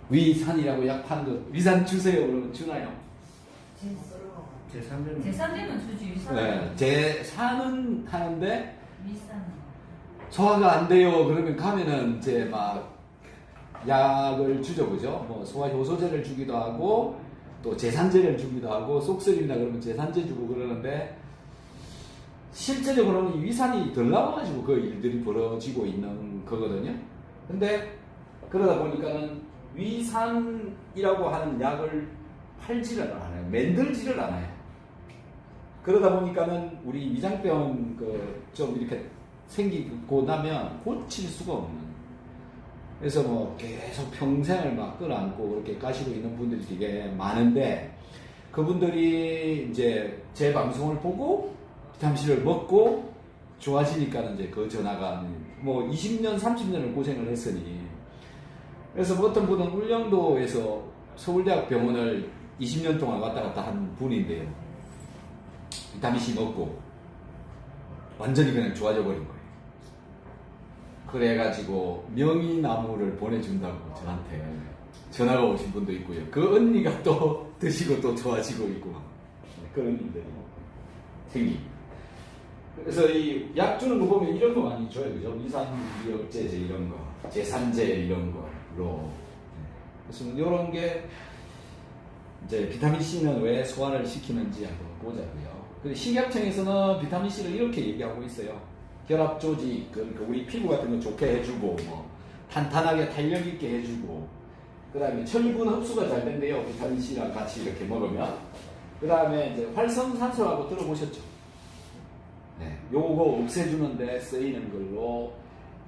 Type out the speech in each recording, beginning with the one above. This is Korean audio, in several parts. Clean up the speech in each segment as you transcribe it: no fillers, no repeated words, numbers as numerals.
위산이라고 약 파는 거 위산 주세요 그러면 주나요? 제3제는 주지 위산. 네, 제3은 하는데 위산. 소화가 안 돼요 그러면 가면은 이제 막 약을 주죠, 그죠? 뭐 소화 효소제를 주기도 하고 또 제산제를 주기도 하고 속쓰린다 그러면 제산제 주고 그러는데 실제적으로는 이 위산이 덜 나와가지고 그 일들이 벌어지고 있는 거거든요. 근데 그러다 보니까는 위산이라고 하는 약을 팔지를 않아요. 만들지를 않아요. 그러다 보니까는 우리 위장병 좀 이렇게 생기고 나면 고칠 수가 없는. 그래서 뭐 계속 평생을 막 끌어안고 그렇게 가시고 있는 분들이 되게 많은데 그분들이 이제 제 방송을 보고 비타민C를 먹고 좋아지니까는 이제 그 전화가 뭐 20년, 30년을 고생을 했으니 그래서 뭐 어떤 분은 울릉도에서 서울대학 병원을 20년 동안 왔다 갔다 한 분인데요. 비타민C 먹고 완전히 그냥 좋아져 버린 거예요. 그래가지고 명이나무를 보내준다고 저한테 전화가 오신 분도 있고요. 그 언니가 또 드시고 또 좋아지고 있고 그런 일들이 생깁니다. 그래서 이 약 주는 거 보면 이런 거 많이 줘요, 그죠? 위산미역제제 이런 거, 제산제 이런 거로. 그래서 이런 게 이제 비타민 C는 왜 소화를 시키는지 한번 보자고요. 그리고 식약청에서는 비타민 C를 이렇게 얘기하고 있어요. 결합 조직, 그러니까 우리 피부 같은 거 좋게 해주고, 뭐 탄탄하게 탄력 있게 해주고, 그 다음에 철분 흡수가 잘 된대요. 비타민 C랑 같이 이렇게 먹으면. 그 다음에 이제 활성산소라고 들어보셨죠? 네, 요거 없애주는데 쓰이는 걸로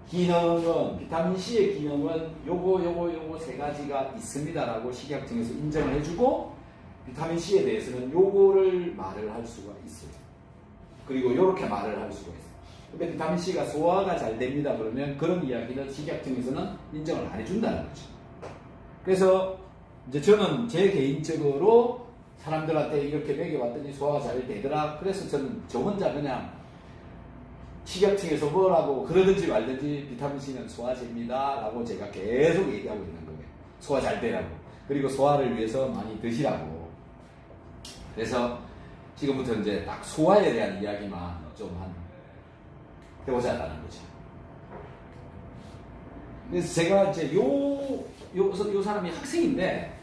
기능은 비타민 C의 기능은 요거 세 가지가 있습니다라고 식약청에서 인정을 해주고 비타민 C에 대해서는 요거를 말을 할 수가 있어요. 그리고 요렇게 말을 할 수가 있어요. 근데 비타민 C가 소화가 잘 됩니다 그러면 그런 이야기는 식약청에서는 인정을 안 해준다는 거죠. 그래서 이제 저는 제 개인적으로 사람들한테 이렇게 먹여봤더니 소화가 잘 되더라. 그래서 저는 저 혼자 그냥 식약청에서 뭐라고 그러든지 말든지 비타민C는 소화제입니다 라고 제가 계속 얘기하고 있는 거예요. 소화 잘 되라고. 그리고 소화를 위해서 많이 드시라고. 그래서 지금부터 이제 딱 소화에 대한 이야기만 좀 해보자라는 거죠. 그래서 제가 이제 요 사람이 학생인데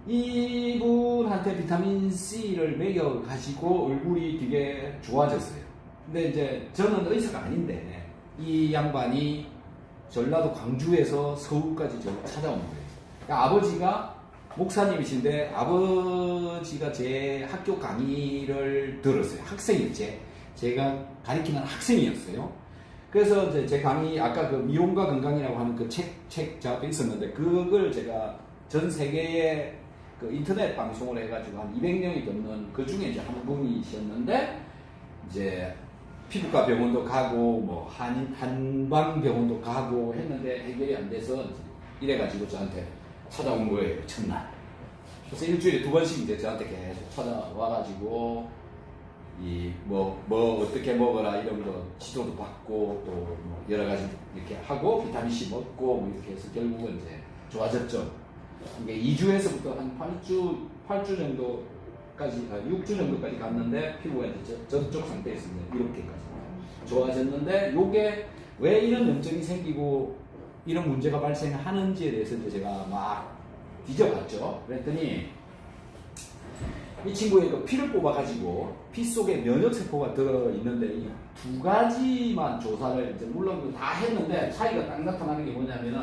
이분한테 비타민C를 먹여가지고 얼굴이 되게 좋아졌어요. 근데 이제 저는 의사가 아닌데 이 양반이 전라도 광주에서 서울까지 저를 찾아온 거예요. 그러니까 아버지가 목사님이신데 아버지가 제 학교 강의를 들었어요. 학생이었지. 제가 가르치는 학생이었어요. 그래서 이제 제 강의 아까 그 미용과 건강이라고 하는 그 책 작업이 있었는데 그걸 제가 전 세계에 그 인터넷 방송을 해가지고 한 200명이 넘는 그 중에 이제 한 분이셨는데 이제 피부과 병원도 가고 뭐 한방 병원도 가고 했는데 해결이 안 돼서 이래가지고 저한테 찾아온 거예요. 첫날. 그래서 일주일에 2번씩 이제 저한테 계속 찾아와가지고 이 뭐 어떻게 먹어라 이런 거 지도도 받고 또 뭐 여러 가지 이렇게 하고 비타민 C 먹고 뭐 이렇게 해서 결국은 이제 좋아졌죠. 이게 2주에서부터 한 8주 정도까지, 6주 정도까지 갔는데 피부가 이제 저쪽 상태에서 이렇게까지 좋아졌는데 요게 왜 이런 염증이 생기고 이런 문제가 발생하는지에 대해서 이제 제가 막 뒤져봤죠. 그랬더니 이 친구의 그 피를 뽑아가지고 피 속에 면역세포가 들어있는데 이 두 가지만 조사를 이제 물론 다 했는데 차이가 딱 나타나는 게 뭐냐면은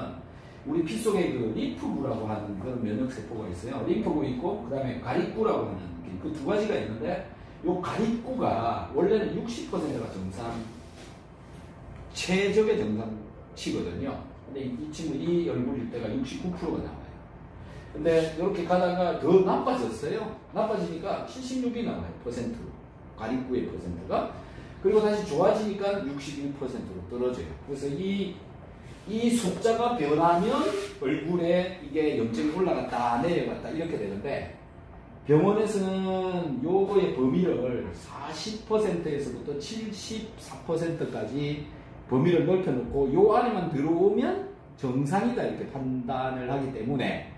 우리 피 속에 그 림프구라고 하는 그런 면역세포가 있어요. 림프구 있고 그 다음에 가립구라고 하는 그 두 가지가 있는데 요 가립구가 원래는 60%가 정상 최적의 정상치거든요. 근데 이 친구 이 얼굴일 때가 69%가 나와요. 근데 이렇게 가다가 더 나빠졌어요. 나빠지니까 76이 나와요. 퍼센트. 가립구의 퍼센트가. 그리고 다시 좋아지니까 61%로 떨어져요. 그래서 이 숫자가 변하면 얼굴에 이게 염증이 올라갔다 내려갔다 이렇게 되는데 병원에서는 요거의 범위를 40%에서부터 74%까지 범위를 넓혀놓고 요 안에만 들어오면 정상이다 이렇게 판단을 하기 때문에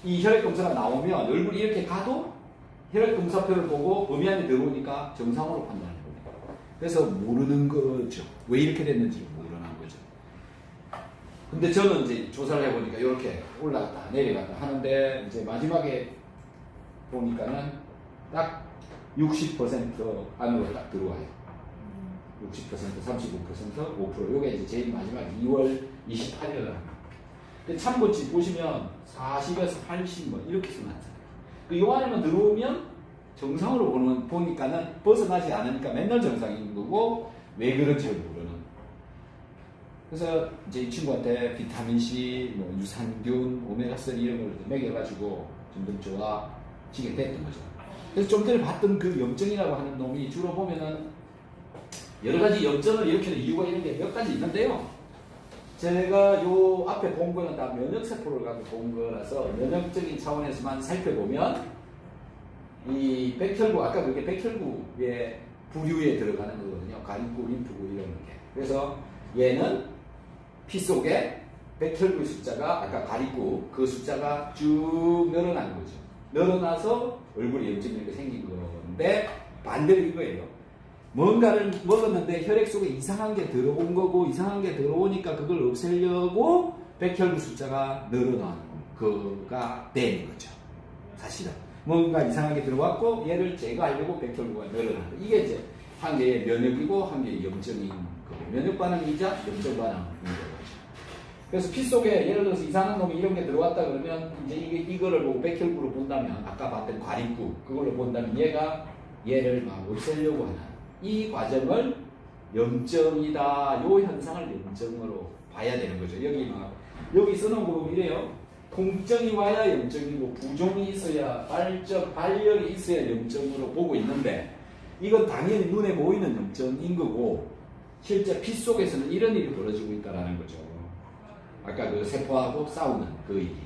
이 혈액검사가 나오면 얼굴이 이렇게 가도 혈액검사표를 보고 범위 안에 들어오니까 정상으로 판단을 해요. 그래서 모르는 거죠. 왜 이렇게 됐는지 모르는 거죠. 근데 저는 이제 조사를 해보니까 이렇게 올라갔다 내려갔다 하는데 이제 마지막에 보니까는 딱 60% 안으로 딱 들어와요. 60%, 35%, 5%. 요게 이제 제일 마지막 2월 28일에 합니다. 참고치 보시면 40에서 80 뭐 이렇게 나타나요. 요 안에만 들어오면 정상으로 보니까는 벗어나지 않으니까 맨날 정상인 거고 왜 그런지 모르는. 그래서 이제 이 친구한테 비타민C, 뭐 유산균, 오메가3 이런 걸 먹여가지고 점점 좋아지게 됐던 거죠. 그래서 좀 전에 봤던 그 염증이라고 하는 놈이 주로 보면은 여러 가지 염증을 일으키는 이유가 이런 게 몇 가지 있는데요. 제가 요 앞에 본 거는 다 면역세포를 갖고 본 거라서 면역적인 차원에서만 살펴보면 이 백혈구, 아까 그게 백혈구의 부류에 들어가는 거거든요. 가림구, 림프구 이런 게. 그래서 얘는 피 속에 백혈구의 숫자가 아까 가림구 그 숫자가 쭉 늘어난 거죠. 늘어나서 얼굴에 염증이 이렇게 생긴 건데 반대로 이거예요. 뭔가를 먹었는데 혈액 속에 이상한 게 들어온 거고 이상한 게 들어오니까 그걸 없애려고 백혈구 숫자가 늘어나는 거가 되는 거죠. 사실은 뭔가 이상하게 들어왔고 얘를 제거하려고 백혈구가 늘어나는 거. 이게 이제 한 개의 면역이고 한 개의 염증인 거고 면역 반응이자 염증 반응인 거죠. 그래서 피 속에 예를 들어서 이상한 놈이 이런 게 들어왔다 그러면 이제 이거를 보고 백혈구로 본다면 아까 봤던 과립구 그걸로 본다면 얘가 얘를 막 없애려고 하는 이 과정을 염증이다. 요 현상을 염증으로 봐야 되는 거죠. 여기 써놓은 거 이래요. 통증이 와야 염증이고 부종이 있어야 발열이 있어야 염증으로 보고 있는데 이건 당연히 눈에 보이는 염증인 거고 실제 피 속에서는 이런 일이 벌어지고 있다는 거죠. 아까 그 세포하고 싸우는 그 일이.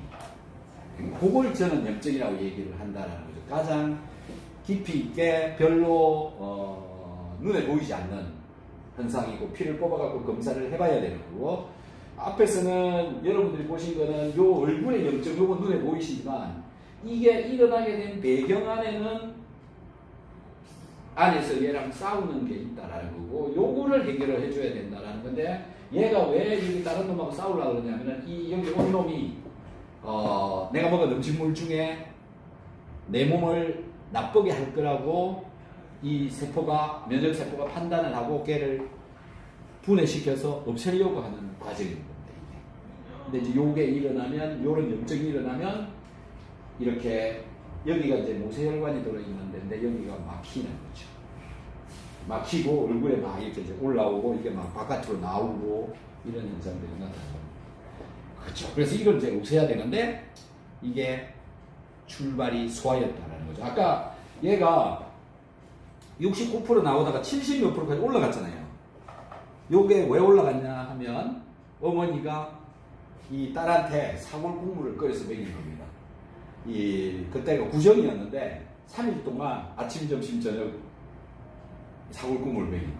그걸 저는 염증이라고 얘기를 한다는 거죠. 가장 깊이 있게 별로 눈에 보이지 않는 현상이고 피를 뽑아갖고 검사를 해봐야 되는 거고 앞에서는 여러분들이 보신 거는 요 얼굴의 염증 요건 눈에 보이시지만 이게 일어나게 된 배경 안에는 안에서 얘랑 싸우는 게 있다라는 거고 요거를 해결을 해줘야 된다라는 건데 얘가 왜 여기 다른 놈하고 싸우려고 그러냐면은 이 여기 온 놈이 내가 먹은 음식물 중에 내 몸을 나쁘게 할 거라고 이 세포가 면역세포가 판단을 하고 걔를 분해시켜서 없애려고 하는 과정인 겁니다. 이게. 근데 이제 요게 일어나면 요런 염증이 일어나면 이렇게 여기가 이제 모세혈관이 들어있는데 여기가 막히는 거죠. 막히고 얼굴에 막 이렇게 이제 올라오고 이게 막 바깥으로 나오고 이런 현상들이 나타나요. 그렇죠. 그래서 이걸 이제 없애야 되는데 이게 출발이 소화였다는 거죠. 아까 얘가 69% 나오다가 70몇 프로까지 올라갔잖아요. 요게 왜 올라갔냐 하면 어머니가 이 딸한테 사골 국물을 끓여서 먹인 겁니다. 그때가 구정이었는데 3일 동안 아침, 점심, 저녁 사골 국물을 먹인 거예요.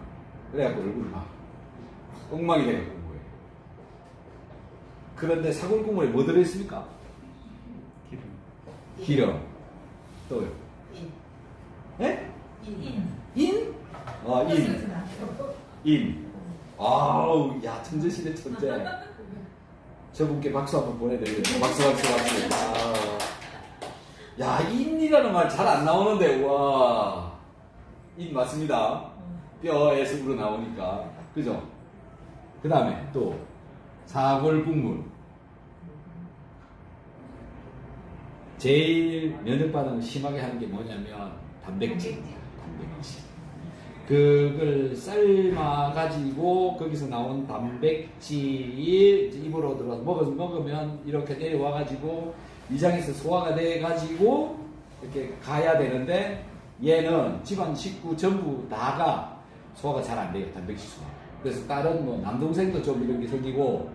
그래갖고 얼굴이 막 엉망이 돼갖고 온 거예요. 그런데 사골 국물에 뭐 들어있습니까? 기름. 또요? 예? 인? 인. 아우, 야, 천재시대 천재. 저분께 박수 한번 보내드리겠습니다. 박수. 야, 인이라는 말 잘 안 나오는데, 와. 인 맞습니다. 뼈에서 우러 나오니까. 그죠? 그 다음에 또, 사골 국물. 제일 면역 반응을 심하게 하는 게 뭐냐면, 단백질입니다. 그걸 삶아가지고 거기서 나온 단백질이 입으로 들어가서 먹으면 이렇게 내려와가지고 위장에서 소화가 돼가지고 이렇게 가야 되는데 얘는 집안 식구 전부 다가 소화가 잘 안 돼요. 단백질 소화. 그래서 다른 뭐 남동생도 좀 이런 게 생기고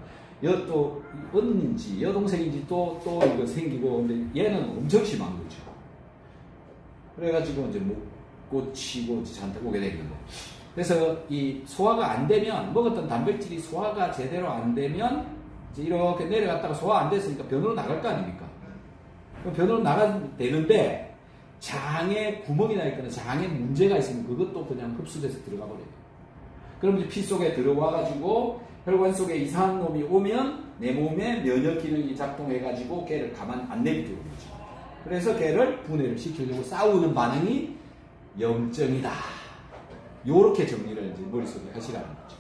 또 언니인지 여동생인지 또 이거 생기고 근데 얘는 엄청 심한 거죠. 그래가지고 이제 못 고치고 잔뜩 오게 되는 거. 그래서 이 소화가 안 되면, 먹었던 단백질이 소화가 제대로 안 되면 이제 이렇게 내려갔다가 소화 안 됐으니까 변으로 나갈 거 아닙니까? 그럼 변으로 나가면 되는데 장에 구멍이 나 있거나 장에 문제가 있으면 그것도 그냥 흡수돼서 들어가 버려요. 그럼 이제 피 속에 들어와 가지고 혈관 속에 이상한 놈이 오면 내 몸에 면역 기능이 작동해 가지고 걔를 가만 안 내비두는 거죠. 그래서 걔를 분해를 시키려고 싸우는 반응이 염증이다. 요렇게 정리를 이제 머릿속에 하시라는 거죠.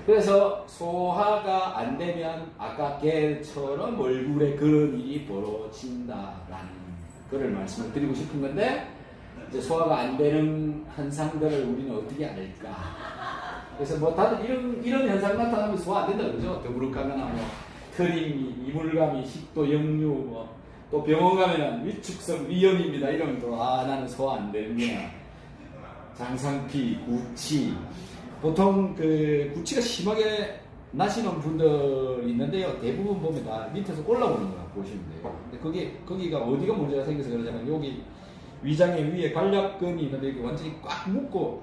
그래서 소화가 안 되면 아까 걔처럼 얼굴에 그런 일이 벌어진다라는 거를 말씀을 드리고 싶은 건데, 이제 소화가 안 되는 현상들을 우리는 어떻게 알까? 그래서 뭐 다들 이런 현상 나타나면 소화 안 된다 그러죠. 더부룩하거나 뭐 트림이, 이물감이, 식도 역류, 뭐 또 병원 가면은 위축성 위염입니다. 이러면 또 나는 소화 안 되는구나. 장상피, 구취. 보통 그 구취가 심하게 나시는 분들이 있는데요. 대부분 보면 다 밑에서 올라오는 거 보시면 돼요. 근데 거기가 어디가 문제가 생겨서 그러냐면 여기 위장의 위에 관략근이 있는데 이게 완전히 꽉 묶고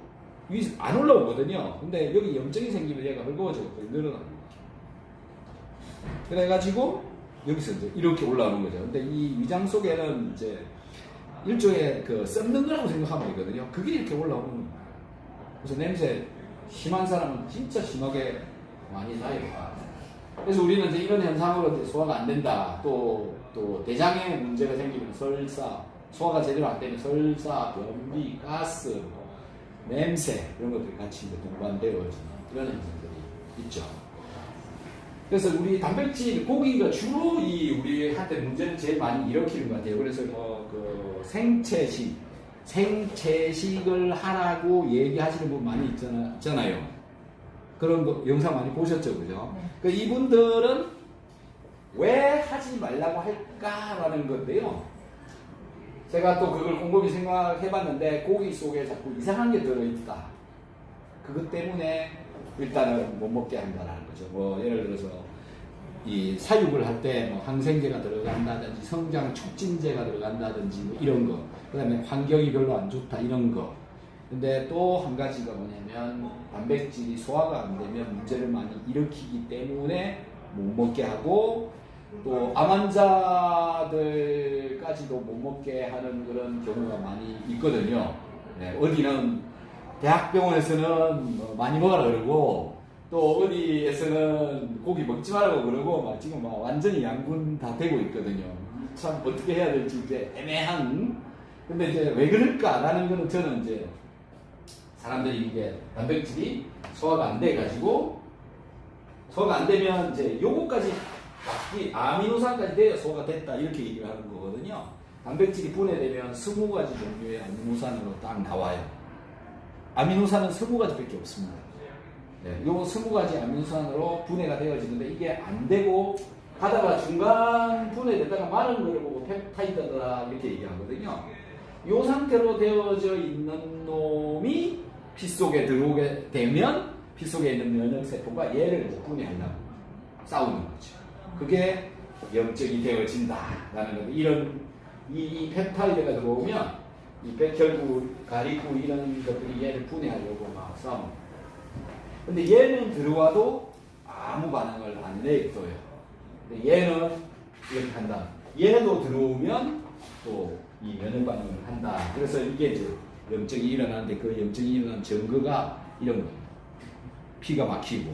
안 올라오거든요. 근데 여기 염증이 생기면 얘가 헐거워지고 늘어나는 거죠. 그래가지고 여기서 이제 이렇게 올라오는 거죠. 근데 이 위장 속에는 이제 일종의 그 썩는 거라고 생각하면 되거든요. 그게 이렇게 올라오는 거예요. 그래서 냄새 심한 사람은 진짜 심하게 많이 나요. 그래서 우리는 이제 이런 현상으로 이제 소화가 안 된다. 또 대장에 문제가 생기면 설사, 소화가 제대로 안 되면 설사, 변비, 가스, 냄새 이런 것들이 같이 이제 동반되어지는 이런 현상들이 있죠. 그래서 우리 단백질, 고기가 주로 우리한테 문제를 제일 많이 일으키는 것 같아요. 그래서 그 생채식을 하라고 얘기하시는 분 많이 있잖아요. 그런 거 영상 많이 보셨죠, 그죠? 그 이분들은 왜 하지 말라고 할까라는 건데요. 제가 또 그걸 곰곰이 생각해봤는데 고기 속에 자꾸 이상한 게 들어있다. 그것 때문에 일단은 못 먹게 한다라는 거죠. 뭐 예를 들어서 이 사육을 할 때 뭐 항생제가 들어간다든지 성장 촉진제가 들어간다든지 뭐 이런 거. 그다음에 환경이 별로 안 좋다 이런 거. 근데 또 한 가지가 뭐냐면 단백질이 소화가 안 되면 문제를 많이 일으키기 때문에 못 먹게 하고 또 암 환자들까지도 못 먹게 하는 그런 경우가 많이 있거든요. 네, 어디는 대학병원에서는 뭐 많이 먹으라 그러고 또 어디에서는 고기 먹지 말라고 그러고 막 지금 막 완전히 양분 다 되고 있거든요. 참 어떻게 해야 될지 이제 애매한. 근데 이제 왜 그럴까라는 거는 저는 이제 사람들이 이게 단백질이 소화가 안 돼 가지고 소화가 안 되면 이제 요거까지 이 아미노산까지 돼야 소화가 됐다 이렇게 얘기를 하는 거거든요. 단백질이 분해되면 20가지 종류의 아미노산으로 딱 나와요. 아미노산은 20가지밖에 없습니다. 네, 요 20가지 아미노산으로 분해가 되어지는데 이게 안 되고 하다가 중간 분해되다가 마른 걸 보고 펩타이드다 이렇게 얘기하거든요. 요 상태로 되어져 있는 놈이 피 속에 들어오게 되면 피 속에 있는 면역세포가 얘를 분해하려고 싸우는 거죠. 그게 염증이 되어진다라는 건데 이 펩타이드가 들어오면 이 백혈구, 가리구 이런 것들이 얘를 분해하려고 막 싸웁니다. 근데 얘는 들어와도 아무 반응을 안 내줘요. 근데 얘는 이렇게 한다. 얘도 들어오면 또 이 면역 반응을 한다. 그래서 이게 이제 염증이 일어나는데 그 염증이 일어난 증거가 이런 겁니다. 피가 막히고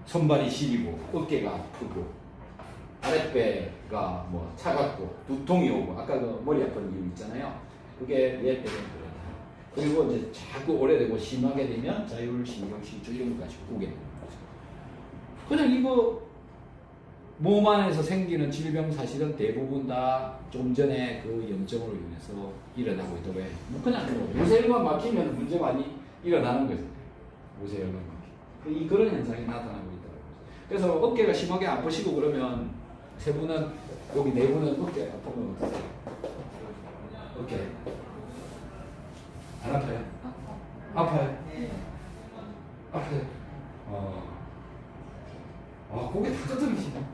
손발이 시리고 어깨가 아프고 아랫배가 뭐 차갑고 두통이 오고 아까 그 머리 아픈 이유 있잖아요. 그게 얘 때문에 그래요. 그리고 이제 자꾸 오래되고 심하게 되면 자율신경실조 이런 것까지 오게 되는 거죠. 그냥 이거 몸 안에서 생기는 질병 사실은 대부분 다 좀 전에 그 염증으로 인해서 일어나고 있다고 해요. 뭐 그냥 모세혈관 막히면 문제 많이 일어나는 거죠. 모세혈관 막히면. 그런 현상이 나타나고 있다고. 그래서 어깨가 심하게 아프시고 그러면 세 분은 여기 네 분은 어깨 아프면 어떠세요? 어깨 안 아파요? 아파요? 네. 아파요? 고개 다 끄덕이시네.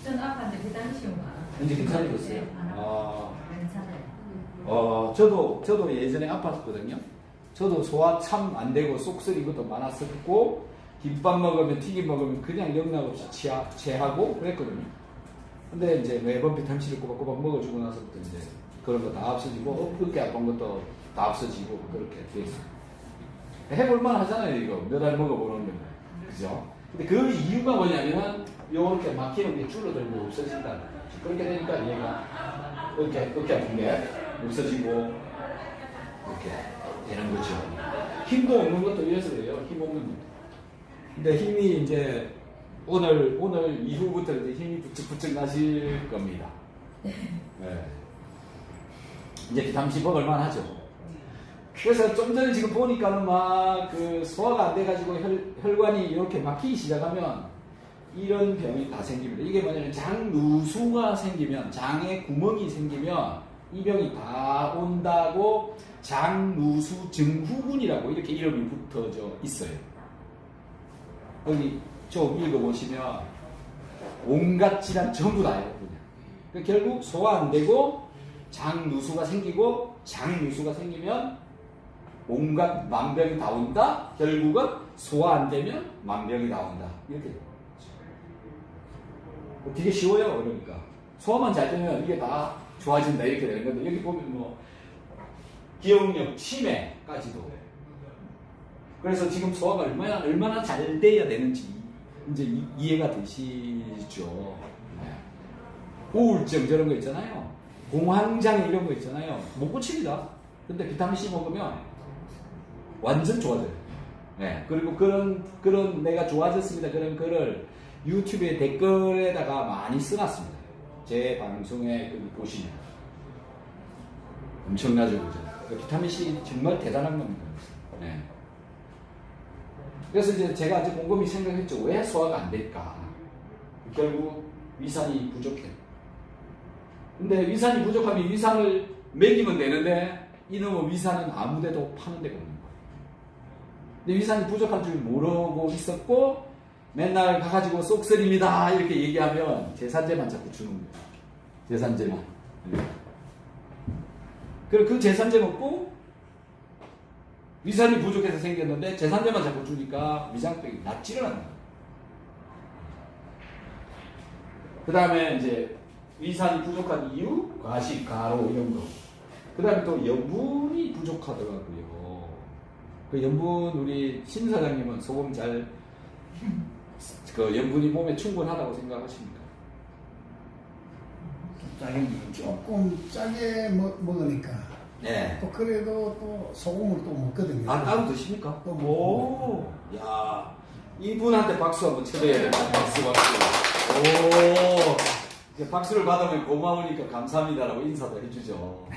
전 아팠는데 그 당시만. 이제 괜찮아졌어요? 네, 괜찮아요. 저도 예전에 아팠거든요. 저도 소화 참 안 되고 속 쓰린 것도 많았었고, 김밥 먹으면 튀김 먹으면 그냥 영락 없이 체하고 그랬거든요. 근데 이제 매번 비타민C를 꼬박꼬박 먹어주고 나서부터 이제 그런 거 다 없어지고, 어깨 아픈 것도 다 없어지고, 그렇게 돼 있어요. 해볼만 하잖아요, 이거. 몇 알 먹어보는 건데. 그죠? 근데 그 이유가 뭐냐면, 요렇게 막히는 게 줄어들고 없어진다. 그렇게 되니까 얘가 어깨 아픈 게 없어지고, 이렇게 되는 거죠. 힘도 없는 것도 이래서 그래요. 힘 없는 것도. 근데 힘이 이제 오늘 이후부터 이제 힘이 부쩍부쩍 나실 겁니다. 네. 이제 비타민C 먹을만 하죠. 그래서 좀 전에 지금 보니까는 막 그 소화가 안 돼가지고 혈관이 이렇게 막히기 시작하면 이런 병이 다 생깁니다. 이게 뭐냐면 장누수가 생기면, 장에 구멍이 생기면 이 병이 다 온다고 장누수 증후군이라고 이렇게 이름이 붙어져 있어요. 여기 좀 읽어보시면 온갖 질환 전부 다예요. 그냥. 결국 소화 안 되고 장누수가 생기고, 장누수가 생기면 온갖 만병이 다 온다. 결국은 소화 안 되면 만병이 다 온다. 이렇게 되게 쉬워요. 그러니까 소화만 잘 되면 이게 다 좋아진다 이렇게 되는 건데, 여기 보면 뭐 기억력 치매까지도. 그래서 지금 소화가 얼마나 잘 돼야 되는지 이제 이해가 되시죠. 우울증 저런 거 있잖아요. 공황장애 이런 거 있잖아요. 못 고칩니다. 근데 비타민C 먹으면 완전 좋아져요. 네. 그리고 그런 내가 좋아졌습니다. 그런 글을 유튜브에 댓글에다가 많이 써놨습니다. 제 방송에 보시면. 엄청나죠, 그죠? 비타민C 정말 대단한 겁니다. 네. 그래서 이제 제가 아주 곰곰이 생각했죠. 왜 소화가 안 될까? 결국 위산이 부족해요. 근데 위산이 부족하면 위산을 먹이면 되는데, 이놈의 위산은 아무데도 파는 데가 없는 거예요. 근데 위산이 부족한 줄 모르고 있었고, 맨날 가가지고 쏙쓰립니다 이렇게 얘기하면 제산제만 자꾸 주는 거예요. 제산제만. 그리고 그 제산제 먹고 위산이 부족해서 생겼는데 제산제만 자꾸 주니까 위장병이 낫지를 않는 거예요. 그 다음에 이제 위산이 부족한 이유, 과식, 가로 이런 거. 그 다음에 또 염분이 부족하더라고요. 그 염분, 우리 신 사장님은 소금 그 염분이 몸에 충분하다고 생각하십니까? 조금 짜게 먹으니까. 네. 또 그래도 또 소금을 또 먹거든요. 아, 따로 드십니까? 또 오, 야, 이분한테 박수 한번 쳐드려야 됩니다. 박수. 오, 이제 박수를 받으면 고마우니까 감사합니다라고 인사도 해주죠.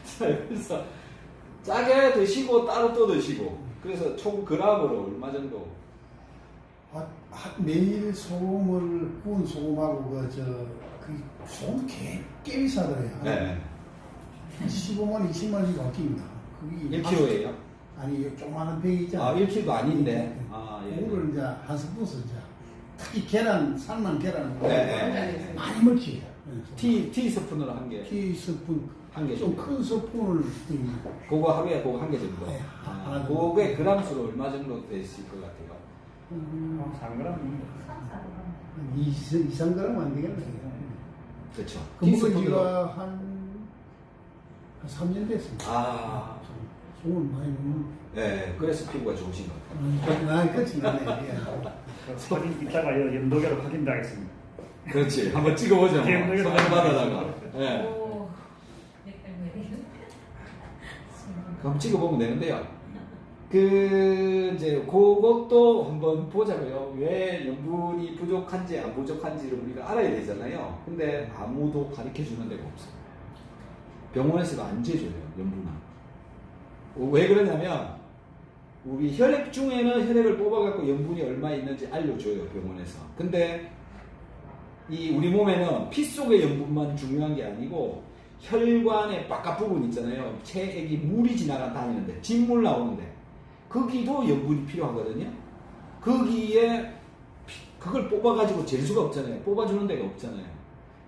자, 그래서 짜게 드시고 따로 또 드시고. 그래서 총 그램으로 얼마 정도? 매일 소금을 구운 소금하고 그 소금 꽤 비싸더래요. 네. 15만 20만 원씩 아낍니다. 그게 1kg예요? 아니 조그마한 병이 있잖아요. 아, 1kg도 아닌데. 아, 예. 그거를 이제 한 스푼씩 특히 계란, 삶은 계란을 네. 많이 먹지. 티스푼으로 한 개. 티스푼 한 개. 좀 큰 스푼을 그거 하루에 그거 한 개 정도. 네, 하나 그게 그램수로 얼마 정도 되실 것 같아요? 3g? 2~3g 안 되겠네요. 그렇죠. 그 먹은 지가 한 3년 됐습니다. 아, 소금을 많이 먹는. 네. 그래서 피부가 좋으신 것 같아요. 그렇지 않네. 사진 이따가 연도계로 확인하겠습니다. 그렇지. 한번 찍어보죠. 네, 선물 받아다가. 네. 오. 그럼 찍어보면 되는데요. 이제 그것도 한번 보자고요. 왜 염분이 부족한지 안 부족한지를 우리가 알아야 되잖아요. 근데 아무도 가르쳐 주는 데가 없어요. 병원에서도 안 재줘요, 염분은. 왜 그러냐면, 우리 혈액 중에는 혈액을 뽑아갖고 염분이 얼마 있는지 알려줘요, 병원에서. 근데, 우리 몸에는 피 속의 염분만 중요한 게 아니고, 혈관의 바깥 부분 있잖아요. 체액이 물이 다니는데, 진물 나오는데, 거기도 염분이 필요하거든요. 거기에, 그걸 뽑아가지고 잴 수가 없잖아요. 뽑아주는 데가 없잖아요.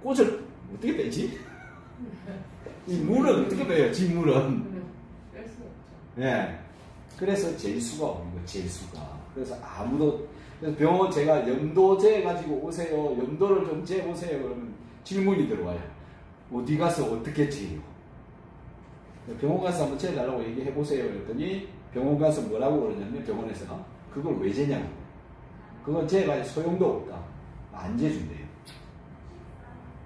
꽃을 어떻게 빼지? 이 물은 어떻게 배요? 진물은. 뺄 수 없죠. 예. 그래서 재수가 없는 거예요, 재수가. 그래서 아무도, 그래서 병원 제가 염도 재가지고 오세요. 염도를 좀 재보세요. 그러면 질문이 들어와요. 어디 가서 어떻게 재요? 병원 가서 한번 재달라고 얘기해보세요. 그랬더니 병원 가서 뭐라고 그러냐면 병원에서 그걸 왜 재냐고. 그건 재가 소용도 없다. 안 재준대요.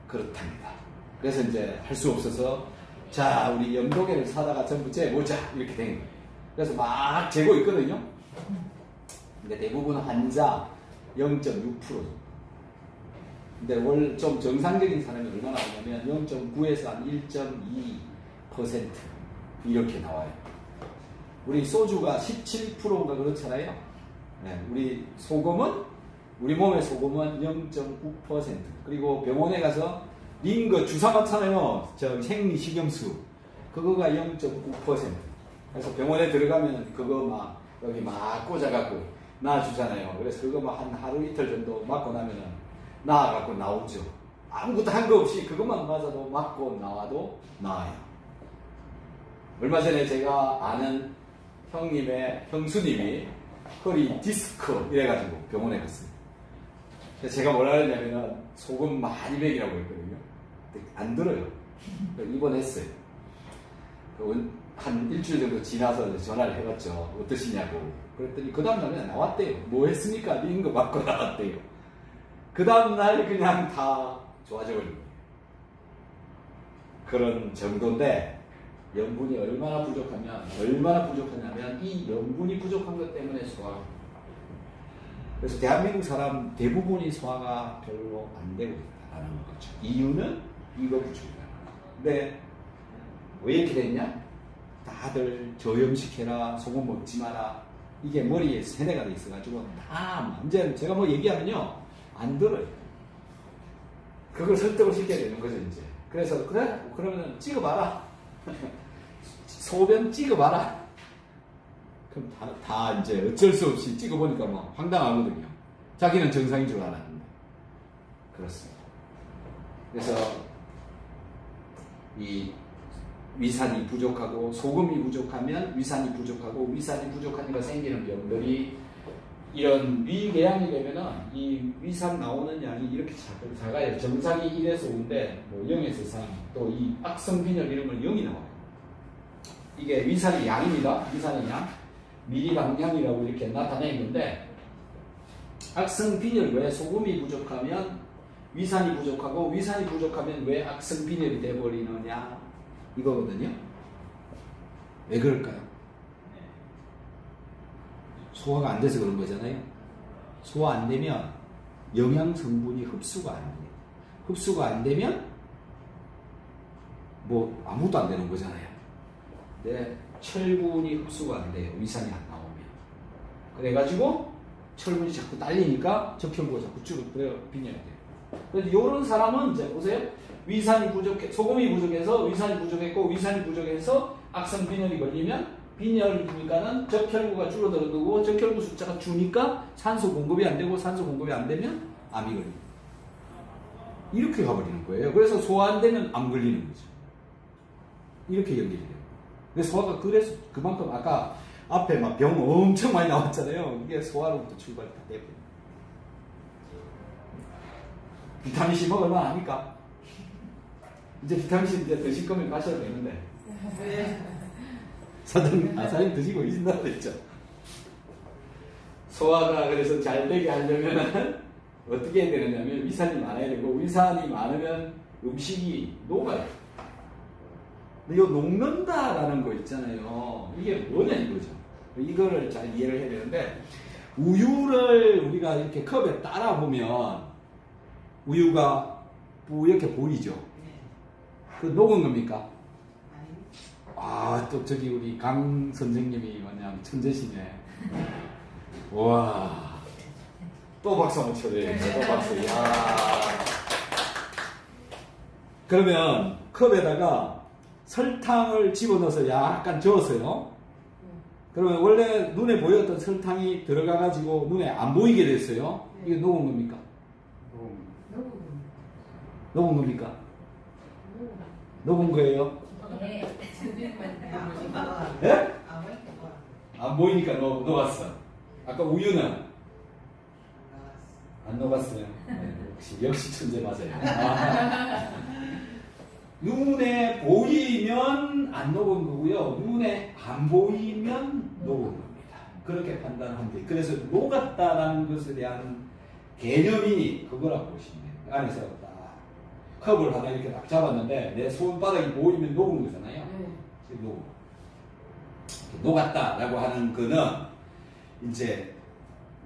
그렇답니다. 그래서 이제 할 수 없어서 자, 우리 염도계를 사다가 전부 재보자. 이렇게 된 거예요. 그래서 막 재고 있거든요. 근데 대부분 환자 0.6% 정도. 근데 좀 정상적인 사람이 얼마나 오냐면 0.9에서 한 1.2% 이렇게 나와요. 우리 소주가 17%인가 그렇잖아요. 네, 우리 몸의 소금은 0.9%. 그리고 병원에 가서 링거 주사 맞잖아요. 저 생리식염수. 그거가 0.9%. 그래서 병원에 들어가면 그거 막 여기 막 꽂아갖고 놔주잖아요. 그래서 그거 막 한 하루 이틀 정도 맞고 나면은 나와갖고 나오죠. 아무것도 한 거 없이 그것만 맞아도 맞고 나와도 나와요. 얼마 전에 제가 아는 형수님이 허리 디스크 이래가지고 병원에 갔어요. 그래서 제가 뭐라 했냐면은 소금 많이 먹이라고 했거든요. 근데 안 들어요. 입원했어요. 한 일주일 정도 지나서 전화를 해봤죠. 어떠시냐고. 그랬더니 그 다음날에 나왔대요. 뭐 했습니까? 링거 맞고 나왔대요. 그 다음날 그냥 다 좋아져 버린 거예요. 그런 정도인데 염분이 얼마나 부족하냐면 이 염분이 부족한 것 때문에 소화가. 그래서 대한민국 사람 대부분이 소화가 별로 안 되고 있다는 거죠. 이유는 이거 부족이다. 근데 왜 이렇게 됐냐? 다들 저염식해라, 소금 먹지 마라. 이게 머리에 세뇌가 돼 있어가지고 다 이제 제가 뭐 얘기하면요 안 들어요. 그걸 설득을 시켜야 되는 거죠 이제. 그래서 그래 그러면 찍어봐라. 소변 찍어봐라. 그럼 다 이제 어쩔 수 없이 찍어보니까 뭐 황당하거든요. 자기는 정상인 줄 알았는데. 그렇습니다. 그래서 이 위산이 부족하고 소금이 부족하면 위산이 부족하고 위산이 부족하니까 생기는 병들이 이런 위궤양이 되면은 이 위산 나오는 양이 이렇게 작아요. 정상이 1에서 5인데 뭐 0에서 3, 또 이 악성빈혈 이런 건 0이 나와요. 이게 위산의 양입니다. 위산의 양. 미리방량이라고 이렇게 나타내는데 악성빈혈 왜 소금이 부족하면 위산이 부족하고 위산이 부족하면 왜 악성빈혈이 돼버리느냐 이거거든요. 왜 그럴까요? 소화가 안 돼서 그런 거잖아요. 소화 안 되면 영양 성분이 흡수가 안 돼요. 흡수가 안 되면 뭐 아무것도 안 되는 거잖아요. 네, 철분이 흡수가 안 돼요. 위산이 안 나오면. 그래가지고 철분이 자꾸 딸리니까 적혈구가 자꾸 줄어들어요. 빈혈이 돼요. 그래서 이런 사람은 이제 보세요. 위산이 부족해, 소금이 부족해서 위산이 부족했고 위산이 부족해서 악성 빈혈이 걸리면 빈혈이니까는 적혈구가 줄어들고 적혈구 숫자가 주니까 산소 공급이 안 되고 산소 공급이 안 되면 암이 걸립니다. 이렇게 가버리는 거예요. 그래서 소화 안 되면 암 걸리는 거죠. 이렇게 연결이 돼요. 근데 소화가 그래서 그만큼 아까 앞에 막 병 엄청 많이 나왔잖아요. 이게 소화로부터 출발이 다 되고. 비타민C 먹으면 아니까. 이제 비타민C 이제 드실 거면 마셔도 되는데. 사장님 드시고 계신다고 그랬죠. 소화가 그래서 잘 되게 하려면 어떻게 해야 되느냐면 위산이 많아야 되고 위산이 많으면 음식이 녹아요. 근데 이 녹는다라는 거 있잖아요. 이게 뭐냐 이거죠. 이거를 잘 이해를 해야 되는데 우유를 우리가 이렇게 컵에 따라 보면 우유가 이렇게 보이죠. 그 녹은 겁니까? 아, 또 저기 우리 강 선생님이 뭐냐 천재시네. 와, 또 박수 한번 쳐줘요. 또 박수. 야. 그러면 컵에다가 설탕을 집어넣어서 약간 저었어요. 그러면 원래 눈에 보였던 설탕이 들어가가지고 눈에 안 보이게 됐어요. 이게 녹은 겁니까? 녹은 겁니까? 녹은 거예요? 네. 예? 안 보이니까 녹았어. 아까 우유는 안 녹았어요. 네, 역시 천재 맞아요. 눈에 보이면 안 녹은 거고요. 눈에 안 보이면 녹은 겁니다. 그렇게 판단하면 돼요. 그래서 녹았다라는 것에 대한 개념이 그거라고 보시면 돼요. 안에서 딱 컵을 하나 이렇게 딱 잡았는데 내 손바닥이 보이면 녹은 거잖아요. 녹았다라고 하는 거는 이제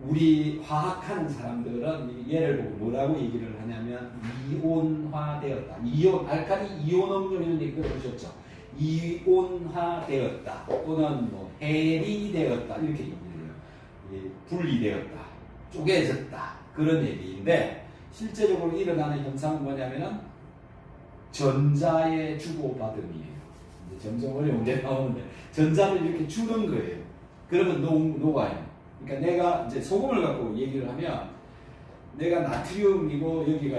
우리 화학하는 사람들은 얘를 보고 뭐라고 얘기를 하냐면 이온화되었다. 알카리 이온 음료 이런 얘기 들어보셨죠? 이온화되었다 또는 뭐 해리되었다 이렇게 얘기를 해요. 분리되었다, 쪼개졌다 그런 얘기인데 실제적으로 일어나는 현상은 뭐냐면은 전자의 주고받음이에요. 이제 점점 어려운 게 나오는데 전자를 이렇게 주는 거예요. 그러면 녹아요. 그러니까 내가 이제 소금을 갖고 얘기를 하면 내가 나트륨이고 여기가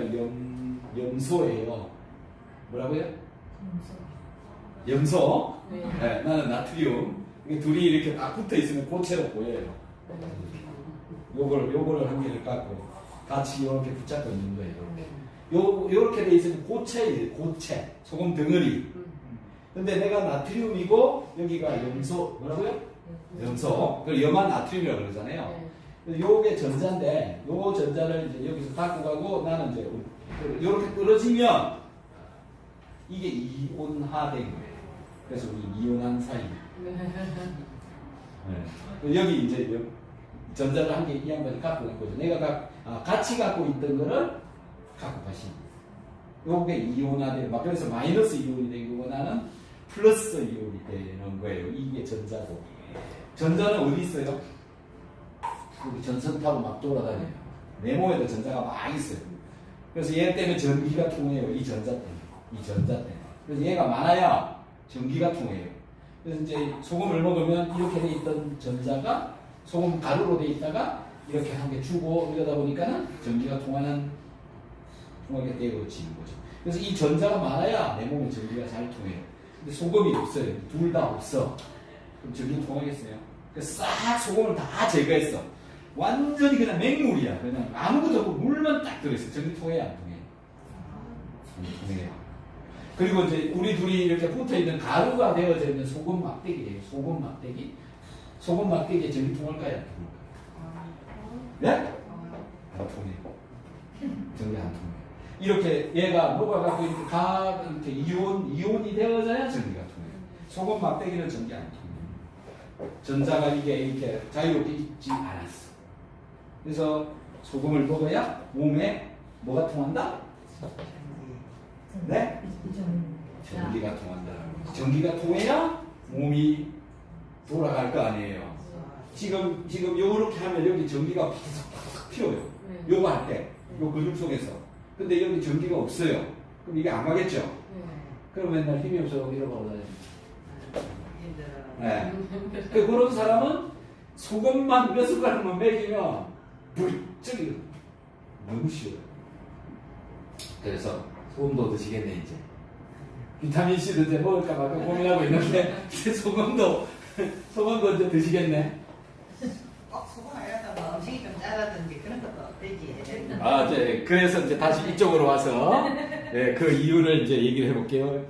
염소예요. 뭐라고요? 염소. 네. 네, 나는 나트륨. 이게 둘이 이렇게 딱 붙어 있으면 고체로 보여요. 요거를 한 개를 갖고 같이 이렇게 붙잡고 있는 거예요. 요렇게 돼 있으면 고체예요. 고체. 소금 덩어리. 근데 내가 나트륨이고 여기가 염소. 뭐라고요? 염소. 그걸 염한 나트륨이라고 그러잖아요. 요게 전자인데 요 전자를 이제 여기서 갖고 가고 나는 이제 요렇게 떨어지면 이게 이온화된 거예요. 그래서 우리 이온한 사이. 네. 여기 이제 전자를 한 개 이 양반이 갖고 간 거죠. 내가 같이 갖고 있던 거를 갖고 가신 거예요. 요게 이온화된 막 그래서 마이너스 이온이 된 거고 나는 플러스 이온이 되는 거예요. 이게 전자고. 전자는 어디 있어요? 여기 전선 타고 막 돌아다녀요. 내 몸에도 전자가 막 있어요. 그래서 얘 때문에 전기가 통해요. 이 전자 때문에. 이 전자 때문에. 그래서 얘가 많아야 전기가 통해요. 그래서 이제 소금을 먹으면 이렇게 돼 있던 전자가 소금 가루로 돼 있다가 이렇게 한 개 주고 이러다 보니까는 전기가 통하게 되어지는 거죠. 그래서 이 전자가 많아야 내 몸에 전기가 잘 통해요. 근데 소금이 없어요. 둘 다 없어. 그럼 전기 통하겠어요? 그래서 싹 소금을 다 제거했어. 완전히 그냥 맹물이야. 그냥 아무것도 없고 물만 딱 들어있어. 전기 통해야 안 통해? 안 통해요. 그리고 이제 우리 둘이 이렇게 붙어 있는 가루가 되어져 있는 소금 막대기예요. 소금 막대기. 소금 막대기에 전기 통할까요? 안 통할까요? 네? 안 통해요. 전기 안 통해요. 이렇게 얘가 녹아갖고 이렇게 이온이 되어져야 전기가 통해요. 소금 막대기는 전기 안 통해요. 전자가 이게 이렇게 자유롭게 있지 않았어. 그래서 소금을 먹어야 몸에 뭐가 통한다? 네? 전기가 통한다. 전기가 통해야 몸이 돌아갈 거 아니에요. 지금 요렇게 하면 여기 전기가 팍팍 튀어요. 요거 할 때, 요 근육 속에서. 근데 여기 전기가 없어요. 그럼 이게 안 가겠죠? 그럼 맨날 힘이 없어서 잃어버려요. 네. 그런 사람은 소금만 몇 숟가락만 먹이면 불쩍이 너무 쉬워요. 그래서 소금도 드시겠네 이제. 비타민C도 이제 먹을까 말까 고민하고 있는데 이제 소금도 이제 드시겠네. 소금 하려다 음식이 좀 짜다든지 그런 것도 어때지? 이제 그래서 이제 다시 이쪽으로 와서 네, 그 이유를 이제 얘기를 해볼게요.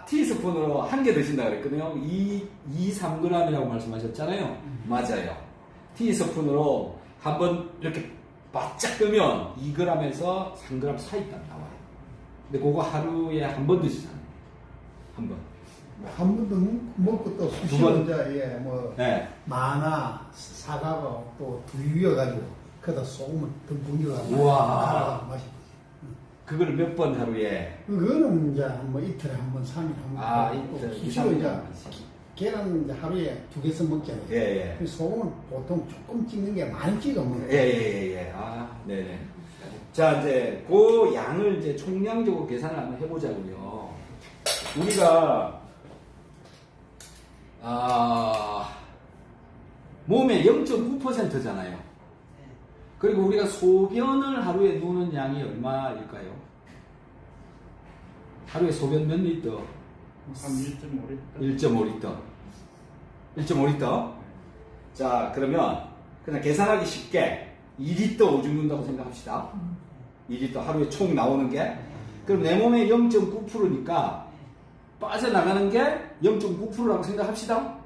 티스푼으로 한 개 드신다 그랬거든요. 3g이라고 말씀하셨잖아요. 맞아요. 티스푼으로 한번 이렇게 바짝 끄면 2g에서 3g 사이 딱 나와요. 근데 그거 하루에 한 번 드시잖아요. 한 번. 한 번도 먹고 또 두 수시로 번? 이제 네. 마나 사과가 또 두유여가지고 거기다 소금을 듬뿍 넣어가지고 우와. 맛있고. 그거를 몇 번 하루에? 그거는 이제 뭐 이틀에 한 번, 3일에 한 번. 이틀, 수시로 이제 2-3일. 계란 이제 하루에 2개씩 먹잖아요. 예. 그 소금은 보통 조금 찍는 게 많이 찍어 먹어요. 예. 네네. 자, 이제 그 양을 이제 총량적으로 계산을 한번 해보자고요. 우리가 몸의 0.9%잖아요. 그리고 우리가 소변을 하루에 누는 양이 얼마일까요? 하루에 소변 몇 리터? 한 1.5리터. 1.5리터. 1.5리터. 자, 그러면 그냥 계산하기 쉽게 2리터 오줌 눈다고 생각합시다. 2리터 하루에 총 나오는 게. 그럼 내 몸의 0.9%니까 빠져나가는 게 0.9%라고 생각합시다.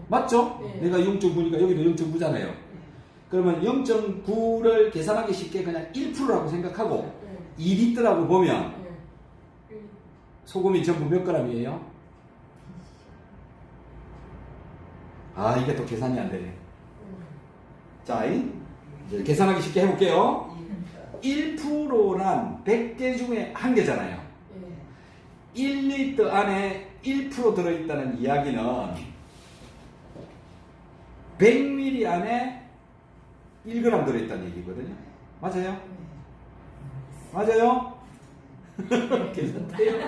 맞죠? 네. 내가 0.9니까 여기도 0.9잖아요. 그러면 0.9를 계산하기 쉽게 그냥 1%라고 생각하고 2리터라고 보면 소금이 전부 몇 g이에요? 아, 이게 또 계산이 안 되네. 자, 이제 계산하기 쉽게 해볼게요. 1%란 100개 중에 1개잖아요. 1리터 안에 1% 들어있다는 이야기는 100ml 안에 1g 들어있다는 얘기거든요. 맞아요? 맞아요? 괜찮대요.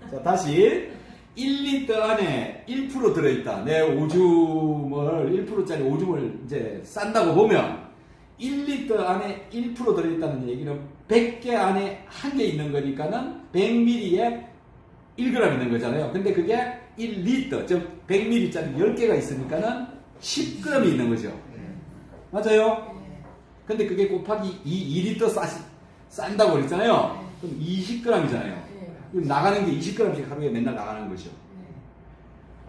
자, 다시 1리터 안에 1% 들어있다. 내 오줌을 1%짜리 오줌을 이제 싼다고 보면 1리터 안에 1% 들어있다는 얘기는 100개 안에 1개 있는 거니까는 100ml에 1g 있는 거잖아요. 근데 그게 1리터, 즉 100ml짜리 10개가 있으니까는 10g이 있는 거죠. 맞아요? 근데 그게 곱하기 2리터 싼다고 그랬잖아요. 그럼 20g이잖아요. 그럼 나가는 게 20g씩 하루에 맨날 나가는 거죠.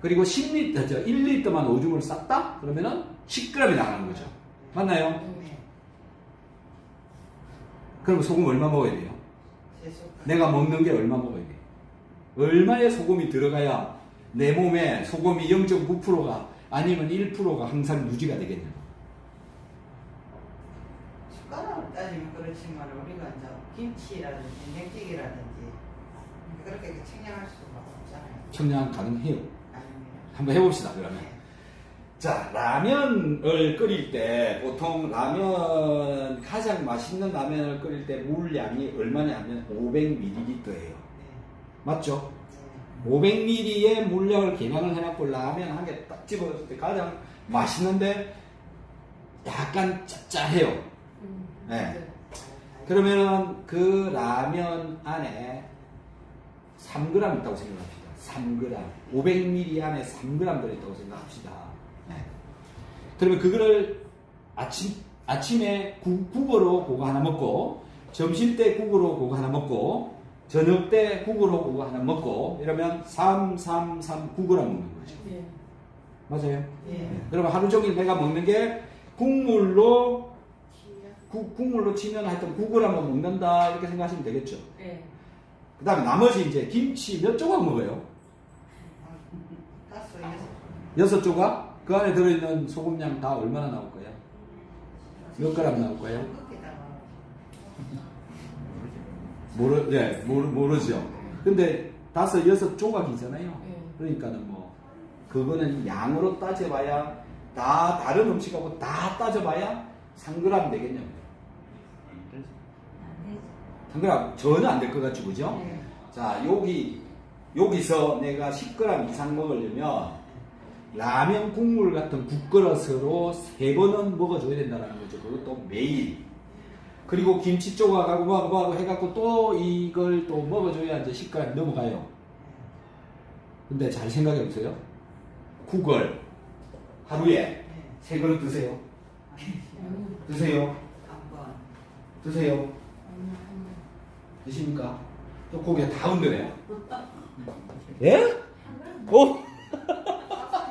그리고 10리터, 1리터만 오줌을 쌌다? 그러면은 10g이 나가는 거죠. 맞나요? 그럼 소금 얼마 먹어야 돼요? 내가 먹는 게 얼마 먹어야 돼요? 얼마의 소금이 들어가야 내 몸에 소금이 0.9%가 아니면 1%가 항상 유지가 되겠냐고. 숟가락으로 따지면 그렇지만 우리가 이제 김치라든지 냉찌개라든지 그렇게 청량할 수가 없잖아요. 청량 가능해요. 아니면 한번 해봅시다, 그러면. 자, 라면을 끓일 때 보통 라면, 가장 맛있는 라면을 끓일 때 물량이 얼마냐면 500ml예요. 맞죠? 500ml의 물량을 계량을 해놨고 라면 한 개 딱 집어줬을 때 가장 맛있는데 약간 짭짤해요. 네. 그러면은 그 라면 안에 3g 있다고 생각합시다. 3g. 500ml 안에 3g 들어있다고 생각합시다. 네. 그러면 그거를 아침에 국으로 그거 하나 먹고, 점심 때 국으로 그거 하나 먹고, 저녁 때 국으로 그거 하나 먹고, 이러면 3, 3, 3, 9g 먹는 거죠. 맞아요? 그러면 하루 종일 내가 먹는 게 국물로 치면 하여튼 9g은 먹는다, 이렇게 생각하시면 되겠죠. 그 다음에 나머지 이제 김치 몇 조각 먹어요? 6조각? 그 안에 들어있는 소금량 다 얼마나 나올 거야? 몇 그램 나올 거예요? 모르죠. 근데 5, 6조각이잖아요. 그러니까는 뭐, 그거는 양으로 따져봐야, 다 다른 음식하고 다 따져봐야 3g 되겠냐고. 3g 전혀 안 될 것 같죠, 그죠? 자, 여기서 내가 10g 이상 먹으려면 라면 국물 같은 국그릇으로 3번은 먹어줘야 된다는 거죠. 그것도 매일. 그리고 김치 조각하고 뭐하고 해갖고 또 이걸 또 먹어줘야 이제 10g 넘어가요. 근데 잘 생각해보세요. 국을 하루에 3그릇 드세요. 드세요. 드십니까? 또 고개 다 흔드네요. 예? 오?